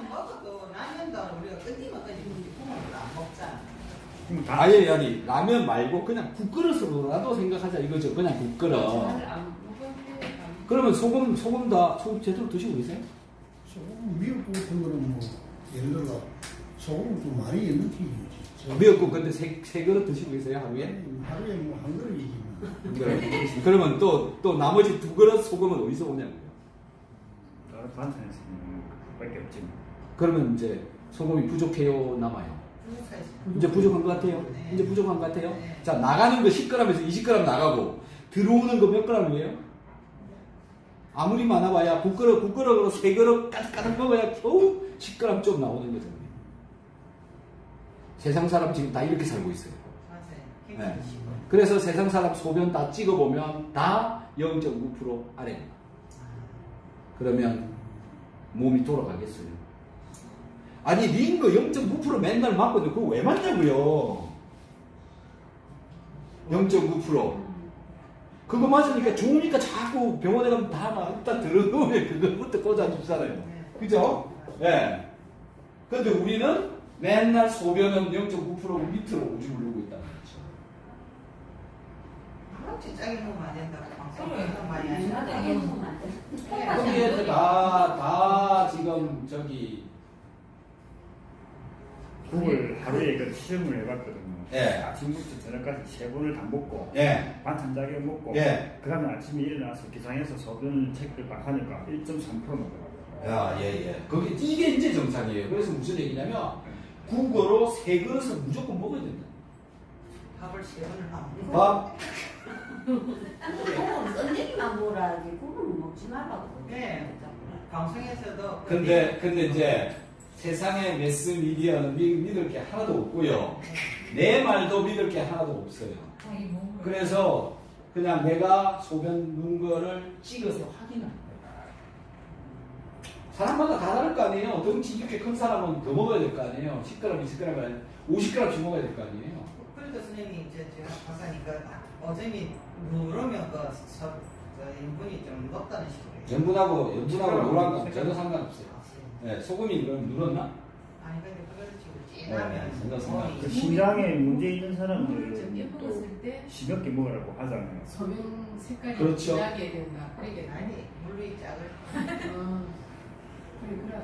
먹어도 라면도 우리가 끊임없이 국물을 안 먹잖아. 아니 라면 말고 그냥 국그릇으로라도 생각하자 이거죠. 그냥 국그릇. 그러면 소금 제대로 드시고 계세요? 소금 미역국 같은 거는 뭐 예를 들어 소금 좀 많이 넣는 튀기지. 미역국 근데 세 그릇 드시고 계세요 하루에? 하루에 뭐 한 그릇이지. 그러면 또 나머지 2그릇 소금은 어디서 오냐고요? 다른 반찬에서 밖에 없지. 그러면 이제 소금이 부족해요, 남아요? 이제 부족한 것 같아요? 이제 부족한 것 같아요? 자, 나가는 거 10g에서 20g 나가고 들어오는 거 몇 g이에요? 아무리 많아봐야 국그릇으로 3그릇 까득까득 먹어야 겨우 10g 좀 나오는 거잖아요. 세상 사람 지금 다 이렇게 살고 있어요. 맞아요. 네. 그래서 세상 사람 소변 다 찍어보면 다 0.9% 아래입니다. 그러면 몸이 돌아가겠어요? 아니 링거 0.9% 맨날 맞고 있는데 그거 왜 맞냐고요? 0.9% 그거 맞으니까 좋으니까 자꾸 병원에 가면 다 일단 들어놓으면 그거부터 꽂아주잖아요. 그죠? 예. 네. 근데 우리는 맨날 소변은 0.9% 밑으로 우주르고 있다는 거죠. 그렇지 짜게 먹으면 안 된다고 방송에서 많이 하시잖아. 거기에 다 지금 저기 국을 하루에 그 시험을 해봤거든요. 예. 아침부터 저녁까지 3번을 다 먹고 예. 반찬 짜게 먹고 예. 그 다음에 아침에 일어나서 기상해서 소변 체크를 딱 하니까 1.3% 먹더라고요. 야, 예. 이게 이제 정상이에요. 그래서 무슨 얘기냐면 국어로 3그릇은 무조건 먹어야 된다. 밥을 3번을 안 먹어. 밥? 국은 썬데기만 먹으라지 국은 먹지 말라고. 네. 방송에서도 근데 이제 세상의 매스 미디어는 믿을 게 하나도 없고요. 내 말도 믿을 게 하나도 없어요. 그래서 그냥 내가 소변 누운 거를 찍어서 확인합니다. 사람마다 다 다를 거 아니에요. 덩치 이렇게 큰 사람은 더 먹어야 될 거 아니에요. 10g, 20g, 50g씩 먹어야 될 거 아니에요. 그래도 선생님이 이제 제가 박사니까 어점이 누르면 그 염분이 좀 높다는 식으로. 염분하고 노란 거 전혀 상관없어요. 네, 소금이 그럼 눌렀나? 아니 근데 그걸 지금 찐하면 네, 생각. 그 신장에 문제 있는 사람들은 저기 또 먹었을 때 심엽게 먹으라고 하잖아요. 소변 색깔이 그렇죠. 진하게 된다. 그러게. 아니 물이 작을. 그래.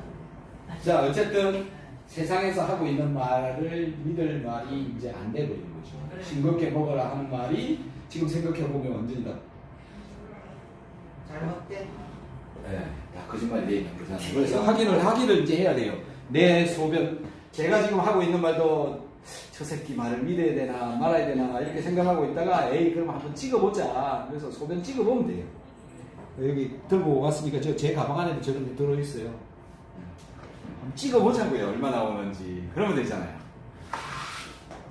자, 어쨌든 세상에서 하고 있는 말을 믿을 말이 이제 안 되고 있는 거죠. 그래. 싱겁게 먹어라 하는 말이 지금 생각해보면 완전히 다, 잘못된. 다 거짓말이 되잖아요. 그래서 확인을 이제 해야 돼요. 내 소변, 제가 지금 하고 있는 말도 저 새끼 말을 믿어야 되나 말아야 되나 이렇게 생각하고 있다가 에이 그럼 한번 찍어보자. 그래서 소변 찍어보면 돼요. 여기 들고 왔으니까 제 가방 안에도 저런 게 들어있어요. 한번 찍어보자고요. 얼마 나오는지. 그러면 되잖아요.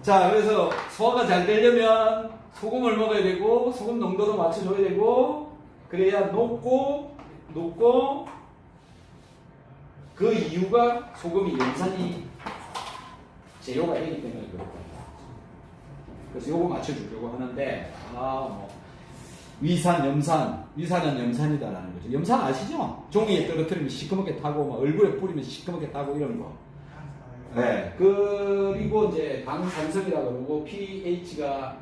자, 그래서 소화가 잘 되려면 소금을 먹어야 되고 소금 농도도 맞춰줘야 되고 그래야 녹고 그 이유가 소금이 염산이 재료가 되기 때문에 그렇습니다. 그래서 요거 맞춰주려고 하는데 위산은 염산이다라는 거죠. 염산 아시죠? 종이에 떨어뜨리면 시커멓게 타고 막 얼굴에 뿌리면 시커멓게 타고 이런 거. 네. 그리고 이제 방산성이라고 그러고 pH가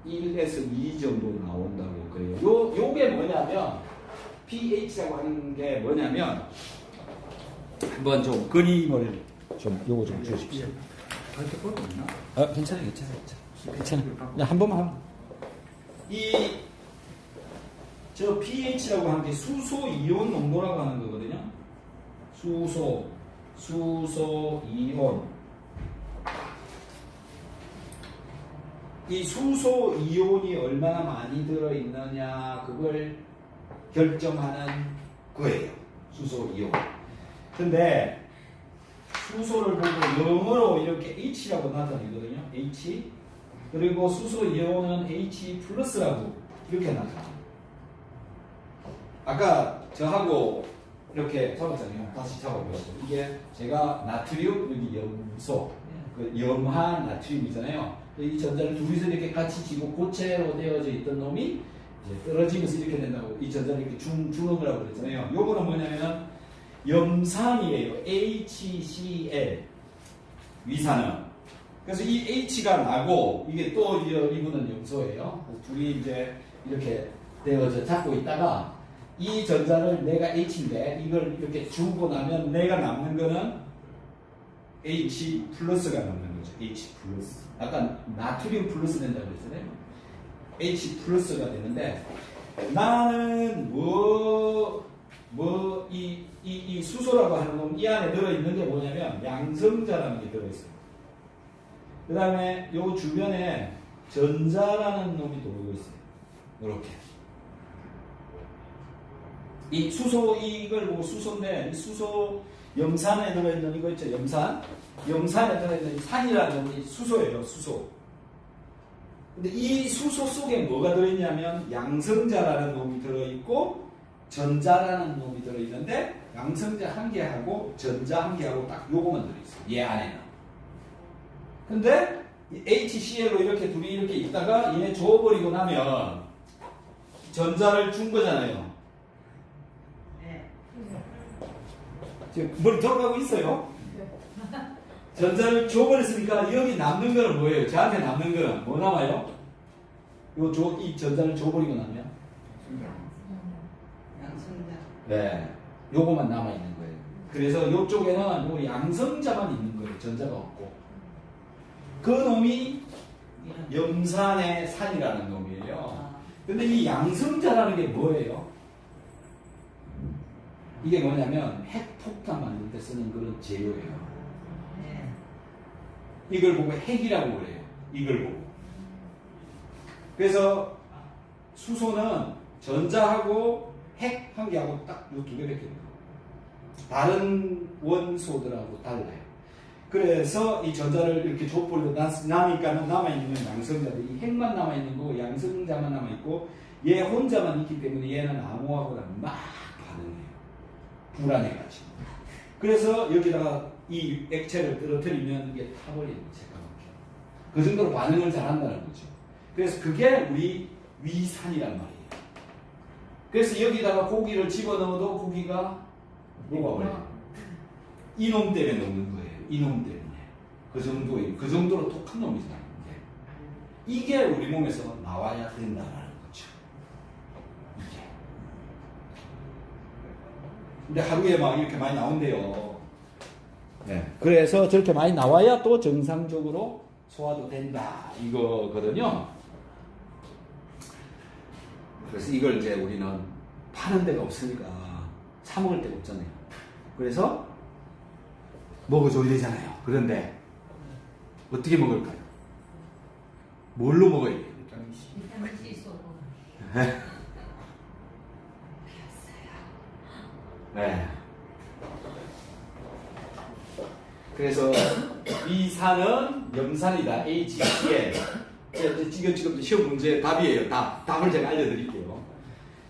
1에서 2 정도 나온다고 그래요. 요게 뭐냐면 pH라고 하는 게 뭐냐면 한번 좀 그림을 좀 요거 좀 주십시오. 그렇게 볼거 있나? 괜찮아요. 그냥 한 번만 하면. 저 pH라고 하는 게 수소 이온 농도라고 하는 거거든요. 수소 이온. 이 수소 이온이 얼마나 많이 들어있느냐 그걸 결정하는 거예요. 수소 이온. 근데 수소를 보고 영어로 이렇게 H라고 나타내거든요. H. 그리고 수소 이온은 H 플러스라고 이렇게 나타납니다. 아까 저하고 이렇게 잡았잖아요. 다시 잡아보세요. 이게 제가 나트륨, 여기 염소, 그 염한 나트륨이잖아요. 이 전자를 둘이서 이렇게 같이 지고 고체로 되어져 있던 놈이 이제 떨어지면서 이렇게 된다고 이 전자를 이렇게 주는 거라고 그랬잖아요. 요거는 뭐냐면 염산이에요. HCl 위산은. 그래서 이 H가 나고 이게 또 이분은 염소예요. 둘이 이제 이렇게 되어져 잡고 있다가 이 전자를 내가 H인데 이걸 이렇게 주고 나면 내가 남는 거는 H 플러스가 남는 거죠. H 플러스. 아까 나트륨 플러스 된다고 그랬잖아요. H 플러스가 되는데 나는 이 수소라고 하는 놈 이 안에 들어있는 게 뭐냐면 양성자라는 게 들어있어요. 그 다음에 요 주변에 전자라는 놈이 돌고 있어요. 이렇게. 이 수소 이걸 보고 수소인데 이 수소 염산에 들어있는 이거 있죠. 염산에 들어있는 이 산이라는 놈이 수소예요. 수소. 근데 이 수소 속에 뭐가 들어있냐면 양성자라는 놈이 들어있고 전자라는 놈이 들어있는데 양성자 한 개하고 전자 한 개하고 딱 요거만 들어있어요. 얘 안에는. 근데 이 HCl로 이렇게 둘이 이렇게 있다가 얘네 줘버리고 나면 전자를 준 거잖아요. 네. 지금 머리 돌아가고 있어요. 전자를 줘버렸으니까 여기 남는 거는 뭐예요? 저한테 남는 거는 뭐 남아요? 이 전자를 줘버리고 나면 양성자. 네, 요거만 남아 있는 거예요. 그래서 요쪽에는 요 양성자만 있는 거예요. 전자가 없고. 그 놈이 염산의 산이라는 놈이에요. 근데 이 양성자라는 게 뭐예요? 이게 뭐냐면 핵폭탄 만들 때 쓰는 그런 재료예요. 네. 이걸 보고 핵이라고 그래요. 이걸 보고. 그래서 수소는 전자하고 핵 한 개하고 딱 요 두 개밖에 없어요. 다른 원소들하고 달라요. 그래서 이 전자를 이렇게 족보로 나니까는 남아있는 양성자들이 이 핵만 남아있는 거고 양성자만 남아있고 얘 혼자만 있기 때문에 얘는 암호하고는 막 반응해요. 불안해가지고. 그래서 여기다가 이 액체를 떨어뜨리면 이게 타버리는 새까맣게. 그 정도로 반응을 잘한다는 거죠. 그래서 그게 우리 위산이란 말이에요. 그래서 여기다가 고기를 집어넣어도 고기가 녹아버려요. 이놈 때문에 녹는 거예요. 이놈 때문에. 그 정도예요. 그 정도로 독한 놈이잖아요. 이게 우리 몸에서 나와야 된다는 거죠. 이게. 근데 하루에 막 이렇게 많이 나온대요. 네. 그래서 저렇게 많이 나와야 또 정상적으로 소화도 된다. 이거거든요. 그래서 이걸 이제 우리는 파는 데가 없으니까 사 먹을 데가 없잖아요. 그래서 먹어줘야 되잖아요. 그런데 어떻게 먹을까요? 뭘로 먹어야 돼요? 비타민 C 쏘고. 네. 그래서 위산은 염산이다. HCl. 지금 시험 문제 답이에요. 답을 제가 알려드릴게요.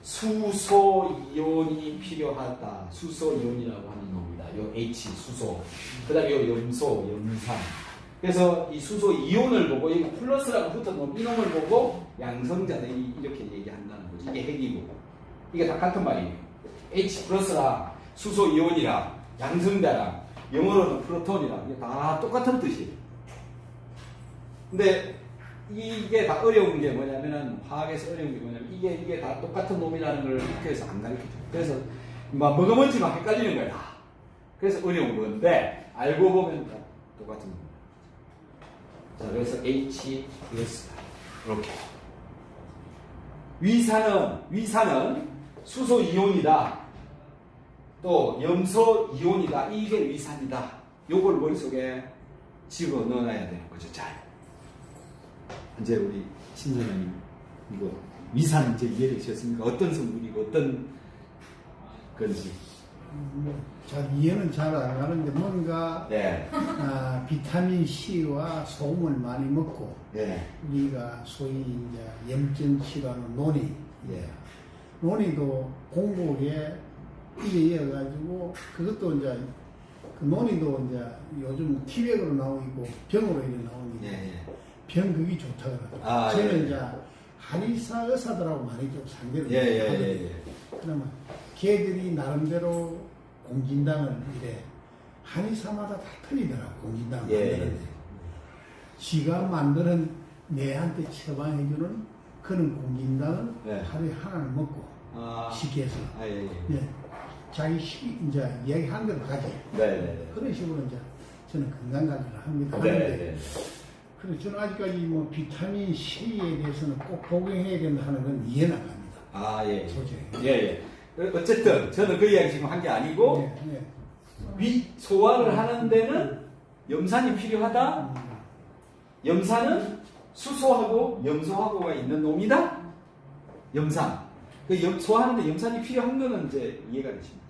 수소 이온이 필요하다. 수소 이온이라고 하는 놈이다. 요 H 수소. 그다음에 요 염소 염산. 그래서 이 수소 이온을 보고 여기 플러스라고 붙어놓은 이놈을 보고 양성자들이 이렇게 얘기한다는 거죠. 이게 핵이고 이게 다 같은 말이에요. H 플러스랑 수소 이온이랑 양성자랑 영어로는 프로톤이랑 이게 다 똑같은 뜻이에요. 근데 이게 다 어려운 게 뭐냐면은 화학에서 어려운 게 뭐냐면 이게 다 똑같은 놈이라는 걸 학교에서 안 가르쳐줘요. 그래서 막 먹어먹지 막 헷갈리는 거야. 그래서 어려운 건데 알고 보면 다 똑같은 놈. 자, 그래서 H 플러스 이렇게. 위산은 수소 이온이다. 또 염소 이온이다. 이게 위산이다. 요걸 머릿속에 집어 넣어놔야 되는 거죠. 잘. 이제 우리 신선생님 이거 위산 이제 이해를 주셨습니까? 어떤 성분이고 어떤 건지. 잘 이해는 잘 안 가는데 뭔가 네. 비타민 C와 소금을 많이 먹고 네. 우리가 소위 이제 염증치료하는 논이 논이도 공복에 이게 이어가지고 그것도 이제 그 논이도 이제 요즘 티백으로 나오고 병으로 이렇게 나오니까 예. 병극이 좋다고 그러더라고요. 저는 이제 한의사 의사들하고 많이 좀 상대를 하거든요. 그러면 걔들이 나름대로 공진당을 이래 한의사마다 다 틀리더라고. 공진당을 만드는데 지가 만드는 내한테 처방해주는 그런 공진당을 하루에 하나를 먹고 쉽게 해서 자기 이제 이야기한 대로 가지. 그런 식으로 이제 저는 건강관리를 합니다. 그래서 저는 아직까지 뭐 비타민 C에 대해서는 꼭 복용해야 된다 하는 건 이해는 안 갑니다. 솔직히. 어쨌든 저는 그 이야기 지금 한 게 아니고 소화를 하는 데는 염산이 필요하다. 염산은 수소하고 염소하고가 있는 놈이다. 염산. 소화하는데 염산이 필요한 거는 이제 이해가 되십니까?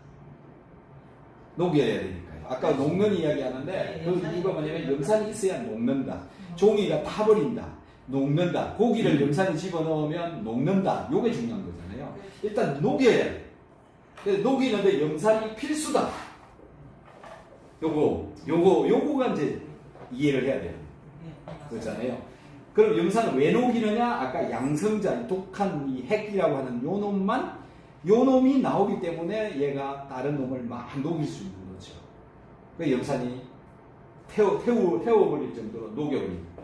녹여야 되니까요. 아까 녹는 이야기 하는데 이거 뭐냐면 염산이 있어야 녹는다. 종이가 타버린다. 녹는다. 고기를 염산에 집어넣으면 녹는다. 요게 중요한 거잖아요. 일단 녹여야 돼. 근데 녹이는데 염산이 필수다. 요거가 이제 이해를 해야 돼요. 그렇잖아요. 그럼 염산을 왜 녹이느냐? 아까 양성자, 독한 이 핵이라고 하는 요 놈이 나오기 때문에 얘가 다른 놈을 막 녹일 수 있는 거죠. 그 염산이 태워버릴 정도로 녹여버립니다.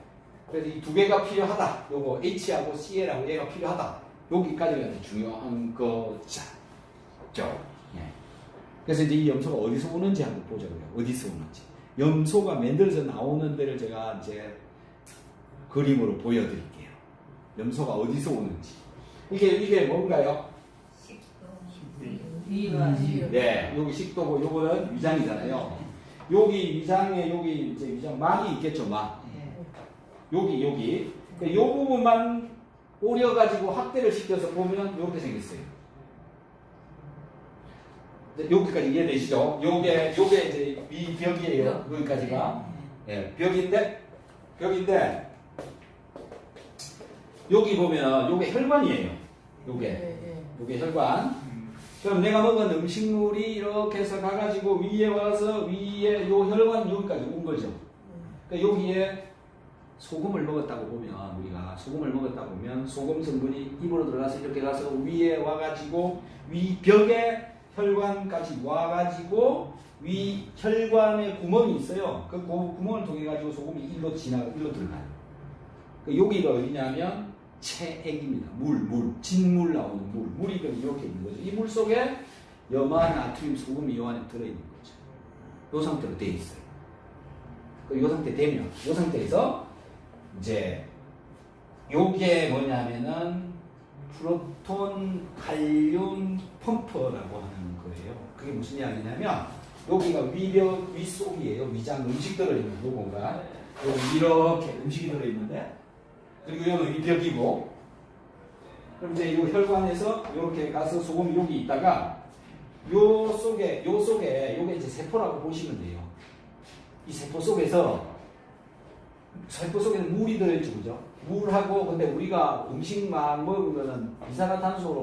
그래서 이 두 개가 필요하다. 요거 H하고 Cl하고 얘가 필요하다. 여기까지가 중요한 거죠. 예. 그래서 이제 이 염소가 어디서 오는지 한번 보자고요. 어디서 오는지. 염소가 만들어져 나오는 데를 제가 이제 그림으로 보여드릴게요. 염소가 어디서 오는지. 이게 뭔가요? 네, 여기 식도고 요거는 위장이잖아요. 여기 위장에 여기 이제 위장 막이 있겠죠, 막. 여기. 요 부분만 오려가지고 확대를 시켜서 보면 이렇게 생겼어요. 여기까지 이해되시죠? 요게 이제 이 벽이에요. 여기까지가. 예, 벽인데 여기 보면 요게 혈관이에요. 요게 혈관. 그럼 내가 먹은 음식물이 이렇게 해서 가가지고 위에 와서 위에 요 혈관 여기까지 온 거죠. 그러니까 여기에 소금을 먹었다고 보면 소금 성분이 입으로 들어가서 이렇게 가서 위에 와가지고 위 벽에 혈관까지 와가지고 위 혈관에 구멍이 있어요. 그 구멍을 통해 가지고 소금이 일로 들어가요. 여기가 어디냐면 체액입니다. 진물 나오는 물이 그럼 이렇게 있는 거죠. 이 물 속에 염화, 나트륨, 소금이 요 안에 들어있는 거죠. 요 상태로 돼 있어요. 요 상태 되면 요 상태에서 이제 요게 뭐냐면은 프로톤 칼륨 펌프라고 하는 거예요. 그게 무슨 이야기냐면 여기가 윗속이에요. 위장 음식 들어있는 요거가 여기 이렇게 음식이 들어있는데 그리고 여기는 위벽이고 그럼 이제 요 혈관에서 이렇게 가서 소금이 여기 있다가 요 속에 요게 이제 세포라고 보시면 돼요. 이 세포 속에는 물이 들어있죠, 그죠? 물하고 근데 우리가 음식 막 먹으면은 이산화탄소로